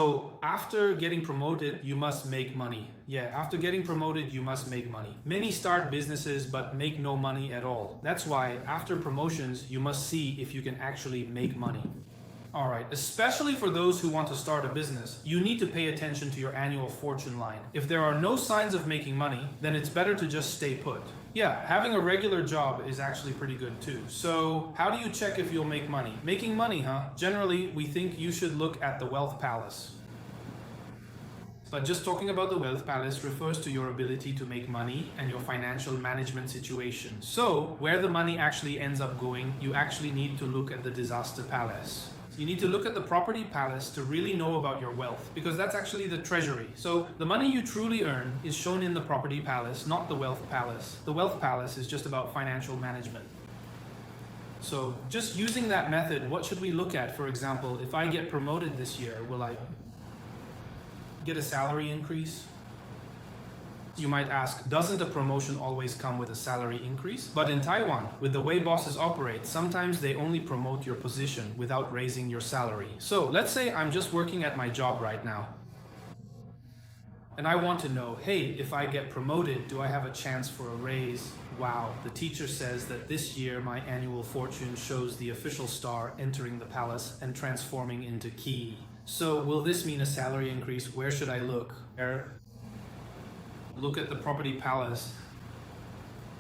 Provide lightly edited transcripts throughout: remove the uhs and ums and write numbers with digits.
So after getting promoted, you must make money. Yeah, after getting promoted, you must make money. Many start businesses but make no money at all. That's why after promotions, you must see if you can actually make money. All right, especially for those who want to start a business, you need to pay attention to your annual fortune line. If there are no signs of making money, then it's better to just stay put. Yeah, having a regular job is actually pretty good too. So how do you check if you'll make money? Making money, huh? Generally, we think you should look at the wealth palace. But just talking about the wealth palace refers to your ability to make money and your financial management situation. So where the money actually ends up going, you actually need to look at the disaster palace. You need to look at the property palace to really know about your wealth, because that's actually the treasury. So the money you truly earn is shown in the property palace, not the wealth palace. The wealth palace is just about financial management. So just using that method, what should we look at? For example, if I get promoted this year, will I get a salary increase? You might ask, doesn't a promotion always come with a salary increase? But in Taiwan, with the way bosses operate, sometimes they only promote your position without raising your salary. So let's say I'm just working at my job right now. And I want to know, hey, if I get promoted, do I have a chance for a raise? Wow, the teacher says that this year my annual fortune shows the official star entering the palace and transforming into Ki. So will this mean a salary increase? Where should I look? Look at the property palace.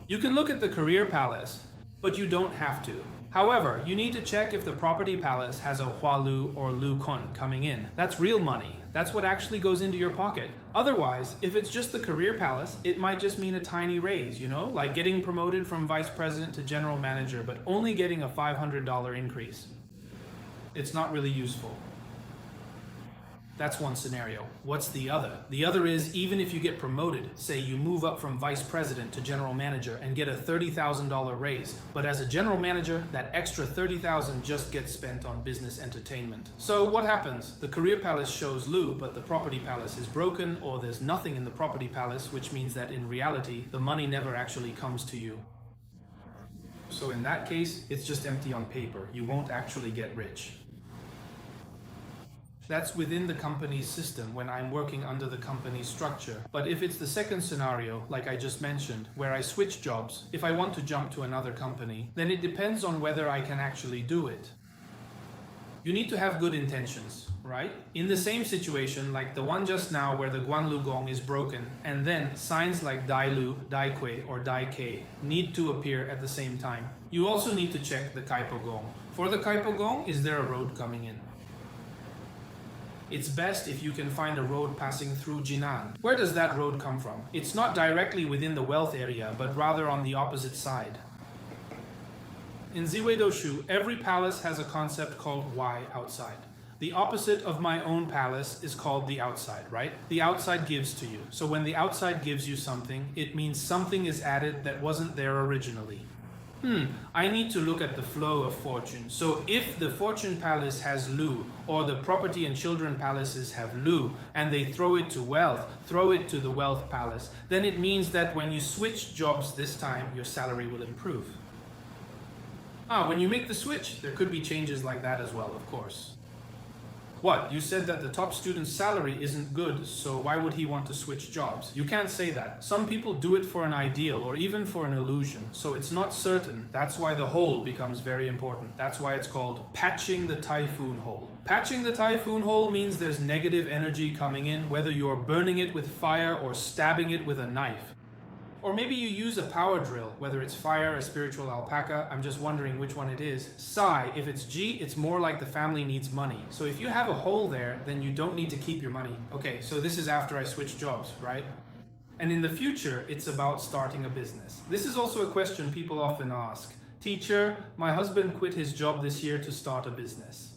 You can look at the career palace, but you don't have to. However, you need to check if the property palace has a Hualu or Lu Kun coming in. That's real money. That's what actually goes into your pocket. Otherwise, if it's just the career palace, it might just mean a tiny raise, you know, like getting promoted from vice president to general manager, but only getting a $500 increase. It's not really useful. That's one scenario. What's the other? The other is, even if you get promoted, say you move up from vice president to general manager and get a $30,000 raise, but as a general manager, that extra $30,000 just gets spent on business entertainment. So what happens? The career palace shows Lu, but the property palace is broken, or there's nothing in the property palace, which means that in reality, the money never actually comes to you. So in that case, it's just empty on paper. You won't actually get rich. That's within the company's system when I'm working under the company's structure. But if it's the second scenario, like I just mentioned, where I switch jobs, if I want to jump to another company, then it depends on whether I can actually do it. You need to have good intentions, right? In the same situation, like the one just now where the Guanlu Gong is broken, and then signs like Dai Lu, Dai Kui, or Dai Ke need to appear at the same time. You also need to check the Kaipo Gong. For the Kaipo Gong, is there a road coming in? It's best if you can find a road passing through Jinan. Where does that road come from? It's not directly within the wealth area, but rather on the opposite side. In Zi Wei Doshu, every palace has a concept called Wai outside. The opposite of my own palace is called the outside, right? The outside gives to you. So when the outside gives you something, it means something is added that wasn't there originally. I need to look at the flow of fortune. So if the fortune palace has Lu, or the property and children palaces have Lu, and they throw it to wealth, throw it to the wealth palace, then it means that when you switch jobs this time, your salary will improve. When you make the switch, there could be changes like that as well, of course. What? You said that the top student's salary isn't good, so why would he want to switch jobs? You can't say that. Some people do it for an ideal or even for an illusion, so it's not certain. That's why the hole becomes very important. That's why it's called patching the typhoon hole. Patching the typhoon hole means there's negative energy coming in, whether you're burning it with fire or stabbing it with a knife. Or maybe you use a power drill, whether it's fire, a spiritual alpaca, I'm just wondering which one it is. Psi, if it's G, it's more like the family needs money. So if you have a hole there, then you don't need to keep your money. Okay, so this is after I switch jobs, right? And in the future, it's about starting a business. This is also a question people often ask. Teacher, my husband quit his job this year to start a business.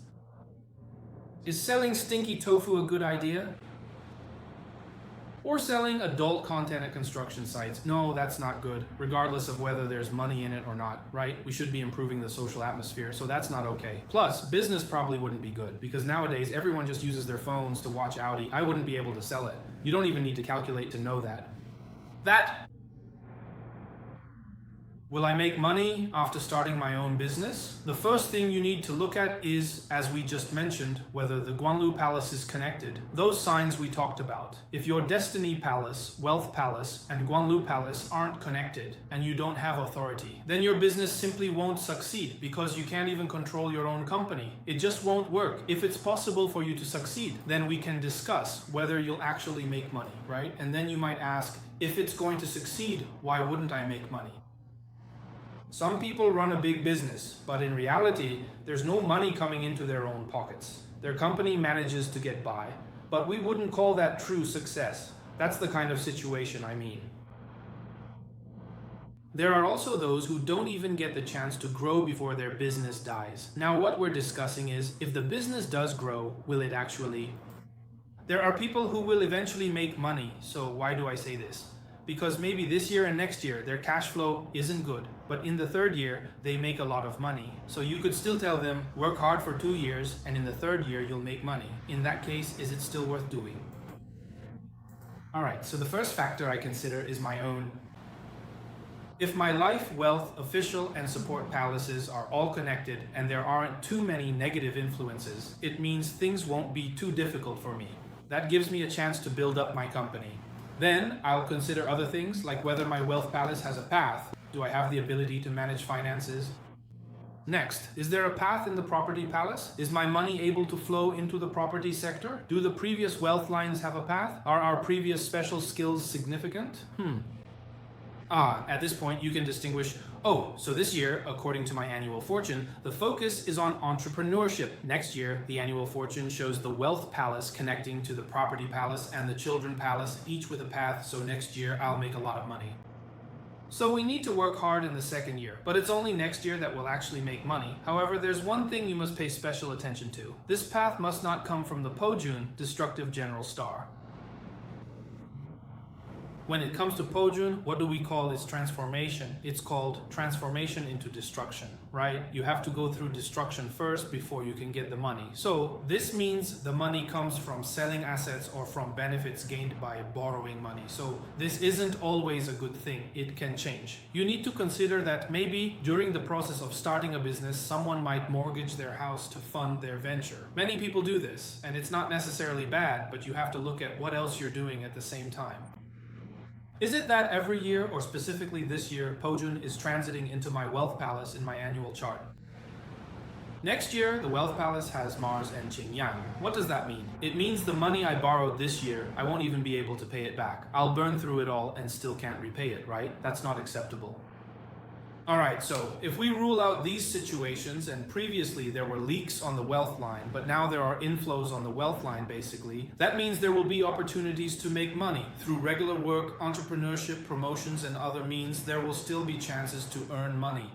Is selling stinky tofu a good idea? Or selling adult content at construction sites. No, that's not good, regardless of whether there's money in it or not, right? We should be improving the social atmosphere, so that's not okay. Plus, business probably wouldn't be good, because nowadays everyone just uses their phones to watch Audi. I wouldn't be able to sell it. You don't even need to calculate to know that. Will I make money after starting my own business? The first thing you need to look at is, as we just mentioned, whether the Guanlu Palace is connected. Those signs we talked about. If your Destiny Palace, Wealth Palace, and Guanlu Palace aren't connected, and you don't have authority, then your business simply won't succeed because you can't even control your own company. It just won't work. If it's possible for you to succeed, then we can discuss whether you'll actually make money, right? And then you might ask, if it's going to succeed, why wouldn't I make money? Some people run a big business, but in reality, there's no money coming into their own pockets. Their company manages to get by, but we wouldn't call that true success. That's the kind of situation I mean. There are also those who don't even get the chance to grow before their business dies. Now, what we're discussing is, if the business does grow, will it actually? There are people who will eventually make money, so why do I say this? Because maybe this year and next year their cash flow isn't good, but in the third year they make a lot of money. So you could still tell them, work hard for 2 years and in the third year you'll make money. In that case, is it still worth doing? Alright, so the first factor I consider is my own. If my life, wealth, official, and support palaces are all connected and there aren't too many negative influences, it means things won't be too difficult for me. That gives me a chance to build up my company. Then I'll consider other things like whether my wealth palace has a path. Do I have the ability to manage finances? Next, is there a path in the property palace? Is my money able to flow into the property sector? Do the previous wealth lines have a path? Are our previous special skills significant? At this point you can distinguish, so this year, according to my annual fortune, the focus is on entrepreneurship. Next year, the annual fortune shows the wealth palace connecting to the property palace and the children palace, each with a path, so next year I'll make a lot of money. So we need to work hard in the second year, but it's only next year that we'll actually make money. However, there's one thing you must pay special attention to. This path must not come from the Pojun, destructive general star. When it comes to Pojun, what do we call its transformation? It's called transformation into destruction, right? You have to go through destruction first before you can get the money. So this means the money comes from selling assets or from benefits gained by borrowing money. So this isn't always a good thing. It can change. You need to consider that maybe during the process of starting a business, someone might mortgage their house to fund their venture. Many people do this, and it's not necessarily bad, but you have to look at what else you're doing at the same time. Is it that every year, or specifically this year, Pojun is transiting into my wealth palace in my annual chart? Next year, the wealth palace has Mars and Qingyang. What does that mean? It means the money I borrowed this year, I won't even be able to pay it back. I'll burn through it all and still can't repay it, right? That's not acceptable. Alright, so if we rule out these situations, and previously there were leaks on the wealth line, but now there are inflows on the wealth line basically, that means there will be opportunities to make money. Through regular work, entrepreneurship, promotions, and other means, there will still be chances to earn money.